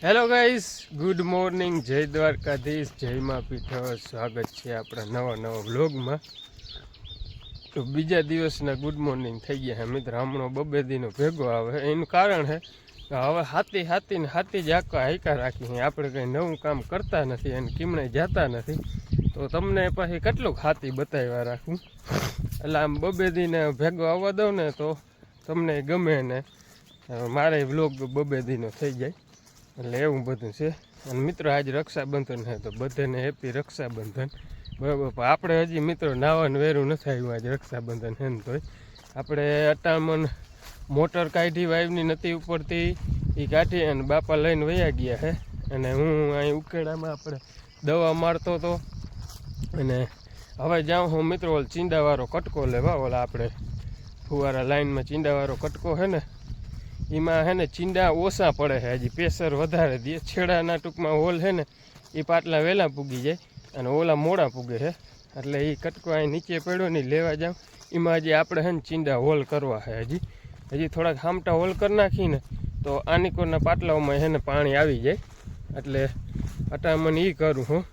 Hello guys, good morning, જય દ્વારકાધીશ, જય મા પીઠ. સ્વાગત છે આપણા નવા વ્લોગમાં. તો બીજા દિવસના ગુડ મોર્નિંગ થઈ ગયા હે મિત્ર. હમણાં બબે દીનો ભેગો આવે એનું કારણ છે કે હવે હાથી જ હાકા રાખી. આપણે કંઈ નવું કામ કરતા નથી અને કિમણે જતા નથી, તો તમને પછી કેટલુંક હાથી બતાવ્યા રાખું. એટલે આમ બબે દીને ભેગો આવવા દઉં ને તો તમને ગમે ને મારે વ્લોગ બબે દીનો થઈ જાય. એટલે એવું બધું છે. અને મિત્રો આજ રક્ષાબંધન છે, તો બધાને હેપી રક્ષાબંધન. બરાબર. પણ આપણે હજી મિત્રો નાવાનું વેરું નથી આવ્યું. આજ રક્ષાબંધન છે ને તોય આપણે અટામણ મોટર કાઢી વાઈવની નથી ઉપડતી, એ કાઢી અને બાપા લઈને વયા ગયા છે. અને હું અહીં ઉકેડામાં આપણે દવા મારતો હતો. અને હવે જાઉં હું મિત્રો ઓલ ચીંડાવાળો કટકો લેવા. ઓલા આપણે ફુવારા લાઈનમાં ચીંડાવાળો કટકો છે ને, એમાં છે ને ચીંડા ઓછા પડે છે, હજી પ્રેશર વધારે દે. છેડાના ટૂંકમાં હોલ છે ને એ પાટલા વહેલા પૂગી જાય અને ઓલા મોડા પૂગે છે. એટલે એ કટકો અહીં નીચે પડ્યો નહીં, લેવા જાઉં. એમાં હજી આપણે છે ને ચીંડા હોલ કરવા છે. હજી થોડાક હામટા હોલ કરી નાખીને તો આનીકોરના પાટલાઓમાં છે ને પાણી આવી જાય. એટલે અટામણ એ કરું હું.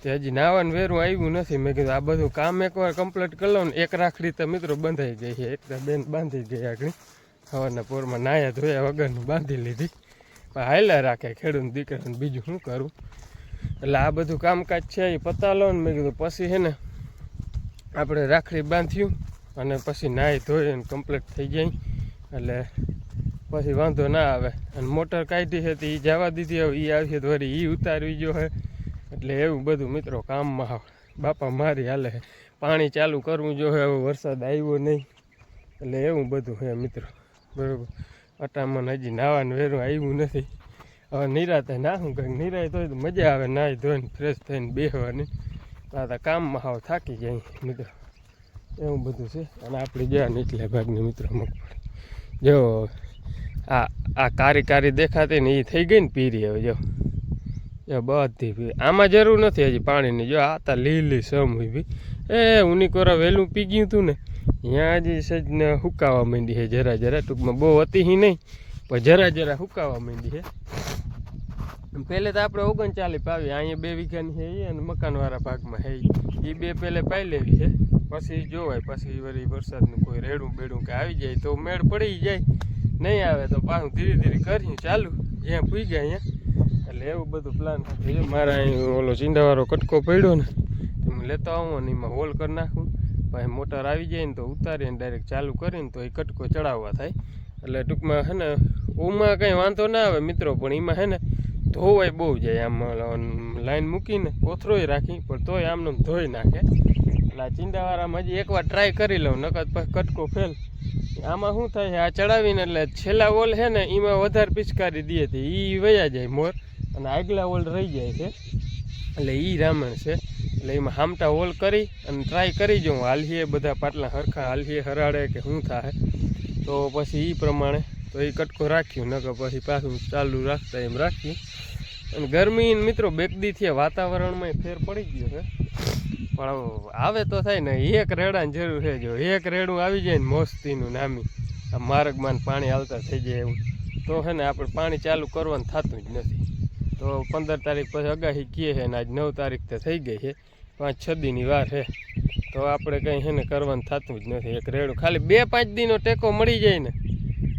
તે હજી નાવાનું વેરું આવ્યું નથી. મેં કીધું આ બધું કામ એકવાર કમ્પ્લીટ કરી લઉં ને. એક રાખડી તો મિત્રો બંધાઈ ગઈ છે, એક બેન બાંધી ગઈ આગળ. સવારના પોરમાં નાયા ધોયા વગરનું બાંધી લીધી. પણ હાલ્યા રાખે ખેડૂત દીકરાને, બીજું શું કરું. એટલે આ બધું કામકાજ છે એ પતાલો ને મેં કીધું પછી છે ને આપણે રાખડી બાંધ્યું અને પછી નાહી ધોઈ અને કમ્પ્લીટ થઈ જાય. એટલે પછી વાંધો ના આવે. અને મોટર કાઢી છે તો એ જવા દીધી, હવે એ આવશે તો વળી એ ઉતારવી જો છે. એટલે એવું બધું મિત્રો કામમાં બાપા મારી હાલે છે. પાણી ચાલુ કરવું જો હવે વરસાદ આવ્યો નહીં. એટલે એવું બધું છે મિત્રો. બરાબર. અટામણ હજી નાવાનું વેરું આવ્યું નથી. હવે નિરાતે નાહું, કંઈક નિરાય તો મજા આવે નાહી ધોઈને ફ્રેશ થઈને બેસવાની. આ કામમાં હાવ થાકી જાય મિત્રો. એવું બધું છે. અને આપણે જ્યાં નીકળે ભાગની મિત્રો મગફળી જો આ કારી દેખાતી ને એ થઈ ગઈ ને પીરી. હવે જો બધી પી આમાં જરૂર નથી હજી પાણીની. જો આ તા લીલી સમ બી એ ઉની કોરા વહેલું પી ગયું હતું ને, ત્યાં હજી સજને હુકાવા માંડી છે જરા. ટૂંકમાં બહુ હતી નહીં, પણ જરા હુકાવા માંડી છે. પહેલે તો આપણે 39 પાવી, અહીંયા 2 વીઘાની છે એ, અને મકાનવાળા ભાગમાં છે એ 2 પહેલે પાઈ લેવી છે. પછી જોવાય, પછી વળી વરસાદનું કોઈ રેડું બેડું કે આવી જાય તો મેળ પડી જાય. નહીં આવે તો પાછું ધીરે ધીરે કરીએ ચાલુ, જ્યાં પૂઈ ગયા અહીંયા. એટલે એવું બધું પ્લાન હતું. મારા અહીં ઓલો ચીંડાવાળો કટકો પડ્યો ને, તો હું લેતો આવું અને એમાં હોલ કરી નાખું. પછી મોટર આવી જાય ને તો ઉતારીને ડાયરેક્ટ ચાલુ કરીને તો એ કટકો ચડાવવા થાય. એટલે ટૂંકમાં છે ને ઓમાં કંઈ વાંધો ના આવે મિત્રો, પણ એમાં છે ને ધોવાય બહુ જાય. આમ લાઈન મૂકીને કોથરોય રાખી પણ તોય આમને ધોઈ નાખે. એટલે આ ચીંડાવાળામાં હજી એકવાર ટ્રાય કરી લઉં, નકર પછી કટકો ફેલ. આમાં શું થાય છે, આ ચડાવીને એટલે છેલ્લા ઓલ છે ને એમાં વધારે પિચકારી દે હતી, એ વયા જાય મોર, અને આગલા ઓલ રહી જાય છે. એટલે એ રામણ છે. એટલે એમાં હામટા હોલ કરી અને ટ્રાય કરી જોઉં, હાલીએ બધા પાટલા હરખા હાલીએ હરાડે કે શું થાય. તો પછી એ પ્રમાણે તો એ કટકો રાખ્યું, નકર પછી પાછું ચાલુ રાખતા એમ રાખ્યું. અને ગરમી મિત્રો બેકદીથી વાતાવરણમાં ફેર પડી ગયો છે. પણ આવે તો થાય ને, એક રેડાની જરૂર છે. જો એક રેડું આવી જાય ને મોસ્તીનું નામી, આ માર્ગમાં પાણી હાલતા થઈ જાય એવું, તો છે ને આપણે પાણી ચાલુ કરવાનું થતું જ નથી. તો 15 તારીખ પછી આગાહી કહે છે ને આજ 9 તારીખ તો થઈ ગઈ છે, 5-6 દીની વાર છે. તો આપણે કંઈ છે ને કરવાનું થતું જ નથી. એક રેડું ખાલી 2-5 દીનો ટેકો મળી જાય ને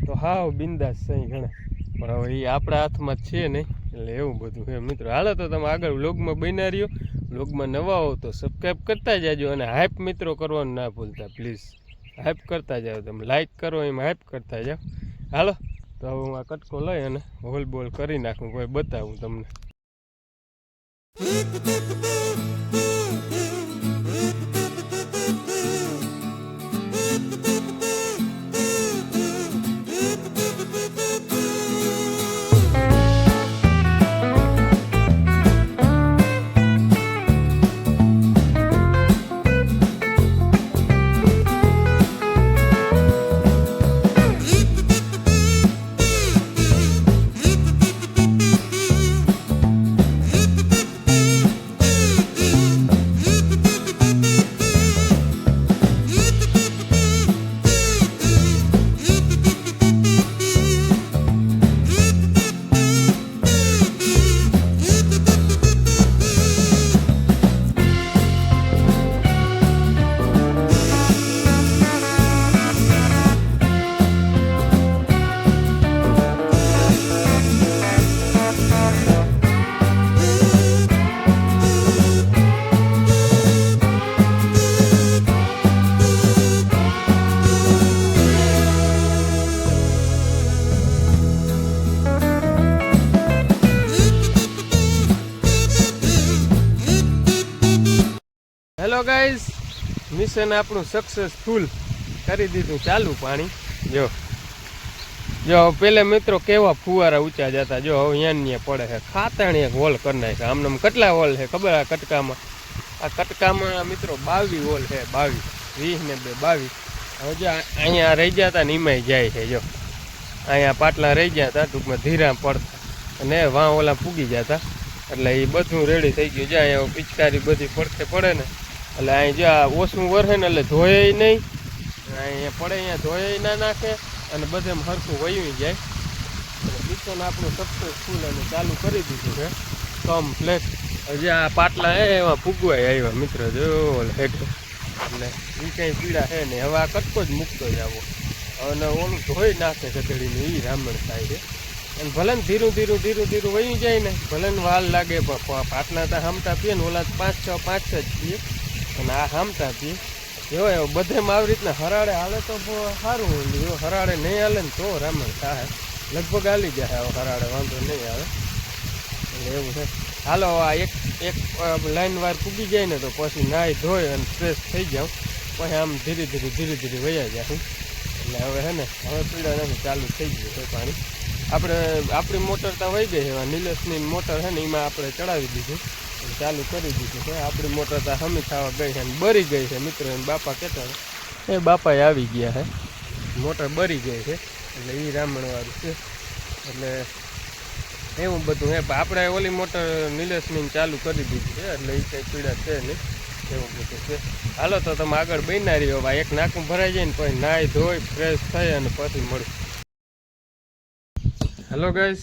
તો હાવ બિંદાસ સહી ગણાય. પણ હવે એ આપણા હાથમાં જ છે નહીં. એટલે એવું બધું છે મિત્રો. હાલો તો તમે આગળ વ્લોગમાં બન્યા રહ્યો. વ્લોગમાં નવા હો તો સબસ્ક્રાઈબ કરતા જાજો, અને હાઈપ મિત્રો કરવાનું ના ભૂલતા પ્લીઝ. હાઈપ કરતા જાઓ, તમે લાઈક કરો એમાં હાઈપ કરતા જાઓ. હાલો તો હવે હું આ કટકો લઈ અને હોલ બોલ કરી નાખું, કોઈ બતાવું તમને. મિશન આપણું સક્સેસફુલ કરી દીધું ચાલુ પાણી. જો પેલે મિત્રો કેવા ફુવારા ઊંચા જતા, જો હવે અહીંયા પડે છે. ખાતણી એક હોલ કરી નાખે. આમને કેટલા હોલ છે ખબર? આ કટકામાં, મિત્રો 22 હોલ છે. 22, 20 ને 2 22. હવે જો અહીંયા રહી ગયા હતા ને એમાંય જાય છે. જો અહીંયા પાટલા રહી ગયા હતા, ટૂંકમાં ધીરા પડતા અને વાં ઓલા પૂગી જતા, એટલે એ બધું રેડી થઈ ગયું. જ્યાં અહીંયા પિચકારી બધી પડખે પડે ને, એટલે અહીં જ્યાં ઓછું વરસે ને એટલે ધોયે નહીં, અહીંયા પડે અહીંયા ધોયે ના નાખે અને બધેમાં હરખું વયું જાય. મિશન આપણું સક્સેસફુલ અને ચાલુ કરી દીધું છે કમ્પ્લેટ. હજી આ પાટલા હે એમાં પૂગવાય આવ્યા મિત્રો, જો હેઠ, એટલે એ કંઈ પીડા છે નહીં. હવે આ કટકો જ મૂકતો જ આવો અને ઓલું ધોઈ નાખે કચડીને, એ રામણ થાય છે. અને ભલે ને ધીરું વયું જાય ને, ભલે ને વાલ લાગે, પણ પાટલા તો હામતા પીએ ને, ઓલા 5-6 જ પીએ અને આ હામતા પીએ. એવો બધેમાં આવી રીતના હરાડે હાલે તો સારું. એવો હરાડે નહીં હાલે ને તો રામણ થાય. લગભગ હાલી જાય હવે હરાડે, વાંધો નહીં આવે. એટલે એવું છે. હાલો આ એક લાઈન વાર પૂગી જાય ને તો પછી નાહી ધોઈ અને ફ્રેશ થઈ જાઉં, પછી આમ ધીરે ધીરે વયા જાય. એટલે હવે છે ને, હવે પીડા નથી, ચાલુ થઈ ગયું છે પાણી. આપણી મોટર તો વહી ગઈ છે, નિલેશની મોટર છે ને એમાં આપણે ચડાવી દીધું, ચાલુ કરી દીધું છે. આપણી મોટર તો હમી થવા ગઈ છે ને બરી ગઈ છે મિત્રો. એને બાપા કહેતા એ બાપાએ આવી ગયા છે, મોટર બરી ગઈ છે, એટલે એ રામણવાળું છે. એટલે એવું બધું હે. આપણે ઓલી મોટર નિલેશની ચાલુ કરી દીધી છે, એટલે એ કંઈ પીડા છે નહીં, એવું બધું છે. હાલો તો તમે આગળ બન્યા રહ્યો. ભાઈ એક નાકું ભરાઈ જાય ને પછી નાહી ધોઈ ફ્રેશ થઈ અને પછી મળ્યું. હેલો ગાઈસ,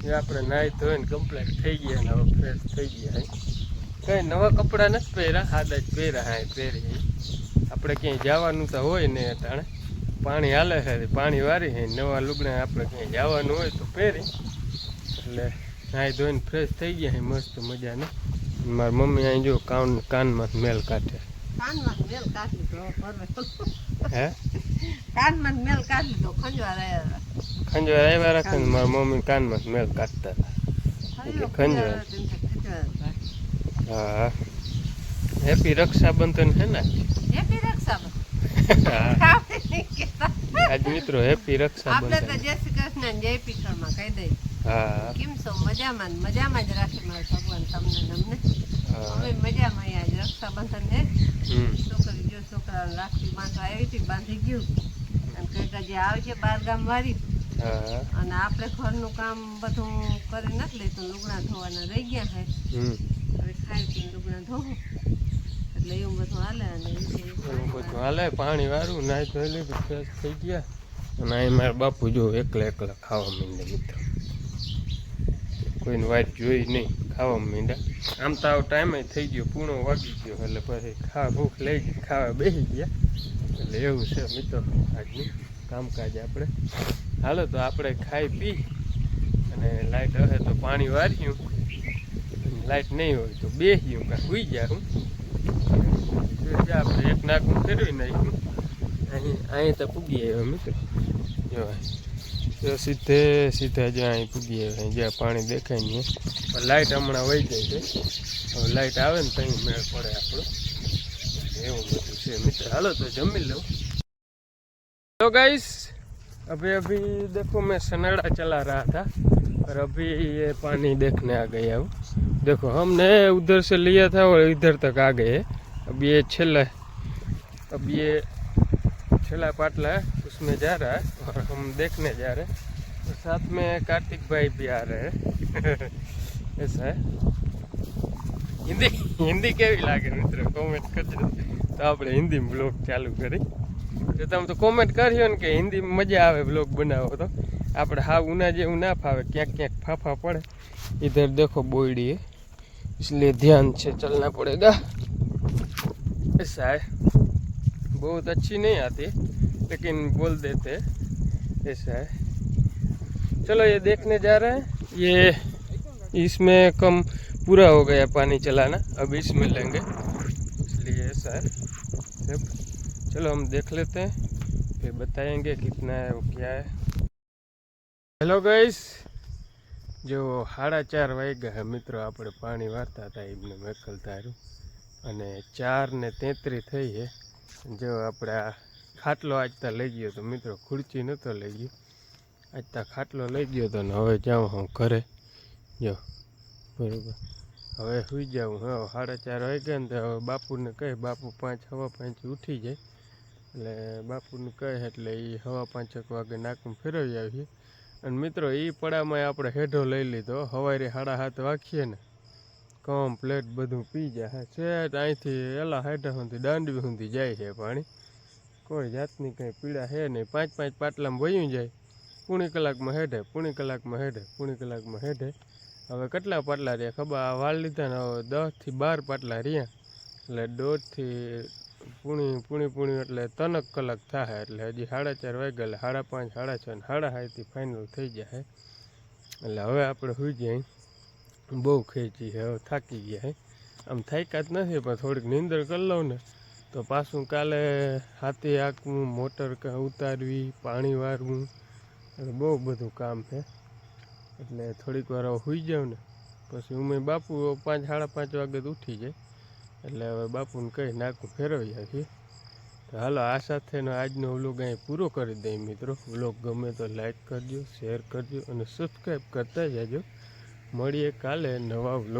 એ આપણે નાહી ધોઈને કમ્પ્લીટ થઈ ગયા ને હવે ફ્રેશ થઈ ગયા. કંઈ નવા કપડાં નથી પહેર્યા, સાદા જ પહેર્યા. હા પહેરી. આપણે ક્યાંય જવાનું તો હોય ને, અટાણે પાણી હાલે છે, પાણી વારી છે, નવા લુગડા આપણે ક્યાંય જવાનું હોય તો પહેરી. એટલે નાહી ધોઈને ફ્રેશ થઈ ગયા છે મસ્ત મજાને. મારી મમ્મી અહીં જો કાનમાં મેલ કાઢે. હે કાનમાં મેલ કાઢી લીધો, ખંજવાર આવ્યા રાખે ને મારી મમ્મી કાનમાં મેલ કાઢતા હતા. ખંજવાર. હા, હેપી રક્ષાબંધન છે ને? હેપી રક્ષાબંધન. આજ મિત્રો હેપી રક્ષાબંધન. આપણે તો જય શ્રી કૃષ્ણ જય પીઠળમાં કહી દઈએ. હા, કેમ છો? મજામાં જ રાખે મારા ભગવાન તમને નમને. હવે મજામાં. આજ રક્ષાબંધન છે, છોકરી જો છોકરાને રાખડી બાંધવા આવી હતી, બાંધી ગયું અને કંઈક જે આવશે 12 ગામ વાળી. અને આપણે ઘરનું કામ બધું કરી નથી લીધું, લુગડા ધોવાના રહી ગયા છે. હવે ખાઈ પીને લુગડા ધોવું એટલે એવું બધું હાલે. અને એવું બધું હાલે. પાણી વાળું નાહી ધોઈ લીધું, ફ્રેશ થઈ ગયા. અને અહીં મારા બાપુ જો એકલા ખાવા માંડે મિત્રો. કોઈને વાત જોઈ નહીં, ખાવા માંડ્યા. આમ તો આવો ટાઈમ થઈ ગયો, પૂણો વાગી ગયો, એટલે પછી ભૂખ લઈ ગઈ, ખાવા બેસી ગયા. એટલે એવું છે મિત્રો આજનું કામકાજ આપણે. હાલો તો આપણે ખાઈ પી અને લાઇટ હશે તો પાણી વાર્યું, લાઇટ નહીં હોય તો બેસ્યું કાં સુઈ જાઉં. આપણે એક નાકું ફેરવી નાખ્યું. અહીં તો પૂગી આવ્યો મિત્રો. જો સીધે જો અહીં પૂગી આવ્યા, જ્યાં પાણી દેખાય નહીં. લાઇટ હમણાં વહી જાય છે. હવે લાઇટ આવે ને તો અહીં મેળ પડે આપણો. એવું બધું છે મિત્ર. હાલો તો જમી લઉં. तो गाइस अभी देखो मैं सनाड़ा चला रहा था और अभी ये पानी देखने आ गया हूँ. देखो हमने उधर से लिया था और इधर तक आ गए. अब ये छला पाटला है उसमें जा रहा है और हम देखने जा रहे हैं. तो साथ में कार्तिक भाई भी आ रहे हैं. ऐसा है. हिंदी केवी लागे मित्र कॉमेंट करજો. तो આપણે હિન્દી બ્લોગ ચાલુ કરી. તો તમે તો કોમેન્ટ કર્યો ને કે હિન્દી મજા આવે બ્લોગ બનાવો તો. આપણે હા ઉના જેવું ના ફાવે, ક્યાંક ક્યાંક ફાફા પડે. इधर देखो बोइडी है इसलिए ध्यान से चलना पड़ेगा. ऐसा है. बहुत अच्छी नहीं आती लेकिन बोल देते ऐसा है. चलो ये देखने जा रहे हैं. ये इसमें कम पूरा हो गया पानी चलाना, अब इसमें लेंगे इसलिए ऐसा है. चलो हम देख लेते हैं फिर बताएंगे कितना है वो क्या है. हेलो गाइस, जो 4:30 વાગ્યા હે મિત્રો આપણે પાણી વારતા હતા એમને મેકલતા રહ્યું. અને 4:33 થઈ છે. જો આપણે આ ખાટલો આજતા લઈ ગયો તો મિત્રો, ખુરચી નહોતો લઈ ગયો, આજતા ખાટલો લઈ ગયો તો ને હવે જાઉં હું ઘરે. જો બરાબર, હવે સુઈ જાઉં. હવે 4:30 વાગ્યા ને તો હવે બાપુને કહે, બાપુ 5:15 ઉઠી જાય એટલે બાપુને કહે એટલે એ 5:15 વાગે નાકું ફેરવી આવીએ. અને મિત્રો એ પડામાં આપણે હેઢો લઈ લીધો. સવારે 7:30 વાગીએ ને કમ્પ્લેટ બધું પી જાય. સેટ અહીંથી એલા હેઠા સુધી દાંડવી સુધી જાય છે પાણી. કોઈ જાતની કંઈ પીડા છે નહીં. 5-5 પાટલામાં વયું જાય. પૂણી કલાકમાં હેઠે, પૂણી કલાકમાં હેઠે, પૂણી કલાકમાં હેઠે. હવે કેટલા પાટલા રહ્યા ખબર? આ વાળ લીધા ને હવે 10 થી 12 પાટલા રહ્યા. એટલે 1.5 થી પૂણી એટલે 3 કલાક થાય. એટલે હજી 4:30 વાગ્યા એટલે 5:30, 6:30 ને 6:30 ફાઇનલ થઈ જાય. એટલે હવે આપણે સુઈ જાય. બહુ ખેંચી છે, હવે થાકી ગયા છે. આમ થાક્યા જ નથી પણ થોડીક નીંદર કરી લઉં ને તો પાછું કાલે હાથી હાંકવું, મોટર ઉતારવી, પાણી વારવું, એટલે બહુ બધું કામ છે. એટલે થોડીક વાર હવે સુઈ જાઉં ને પછી હું બાપુ 5, 5:30 વાગે તો ઉઠી જાય. એટલે હવે બાપુને કહી નાકું ફેરવી આવીએ. તો હાલો, આ સાથેનો આજનો વ્લોગ અહીં પૂરો કરી દઈએ મિત્રો. વ્લોગ ગમે તો લાઈક કરજો, શેર કરજો અને સબસ્ક્રાઈબ કરતા જાજો. મળીએ કાલે નવા વ્લોગ.